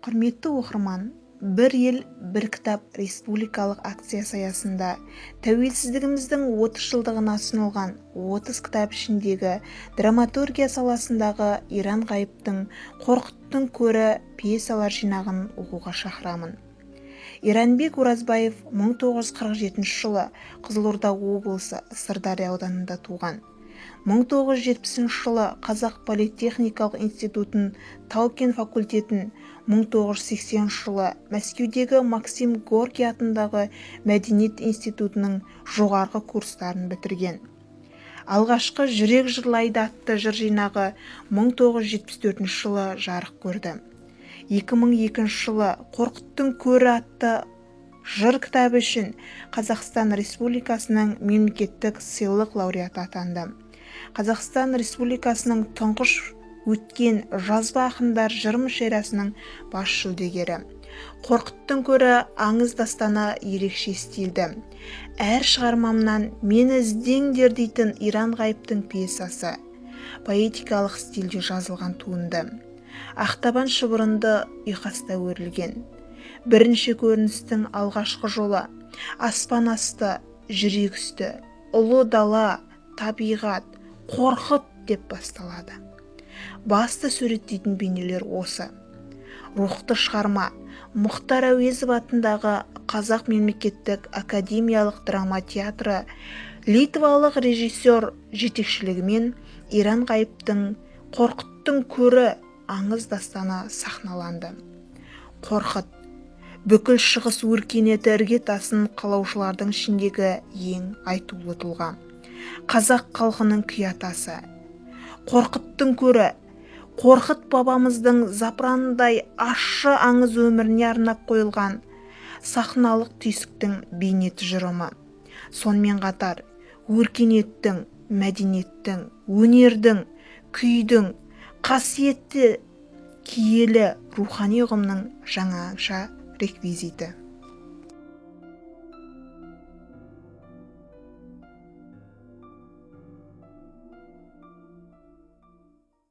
Құрметті оқырман, бір ел, бір кітап республикалық акциясы аясында тәуелсіздігіміздің 30 жылдығына ұсынылған 30 кітап ішіндегі драматургия саласындағы Иран Ғайыптың «Қорқыттың көрі» пьесалар жинағын оқуға шақырамын. Иранбек Оразбаев 1947 жылы Қызылорда облысы Сырдария ауданында туған. 1970 жылы Қазақ политехникалық институтын, Тау-Кен факультетін, 1980 жылы Мәскеудегі Максим Горький атындағы Мәдениет институтының жоғарғы курстарын бітірген. Алғашқы «Жүрек жырлайды» атты жыр жинағы 1974 жылы жарық көрді. 2002 жылы «Қорқыттың көрі» атты жыр кітабы үшін Қазақстан Республикасының мемлекеттік сыйлық лауреаты атанды. Қазақстан Республикасының тұңғыш өткен жазба ақындар жыр мүшәйрасының бас жүлдегері. «Қорқыттың көрі» аңыз дастаны ерекше естілді. Әр шығармамнан «Мені іздеңдер» дейтін Иран Ғайыптың пьесасы поэтикалық стильде жазылған туынды. Ақтабан шұбырынды ұйқаста өрілген. Бірінші көріністің алғашқы жолы, аспан асты, жүрек үсті, ұлы дала, табиғат, қорқыт деп басталады. Басты суреттейтін бейнелер осы. Рухты шығарма Мұхтар Әуезов атындағы Қазақ мемлекеттік академиялық драма театры литвалық режиссер жетекшілігімен Иран Ғайыптың «Қорқыттың көрі» аңыз дастаны сахналанды. Қорқыт бүкіл шығыс өркениеті іргетасын қалаушылардың ішіндегі ең айтулы тұлға. Қазақ халқының күй-атасы. Қорқыттың көрі, Қорқыт бабамыздың запырандай ащы аңыз өміріне арнап қойылған сахналық түйсіктің бейнет тұжырымы. Сонымен қатар өркениеттің, мәдениеттің, өнердің, күйдің, қасиетті, киелі рухани ұғымның жаңаша реквизиті.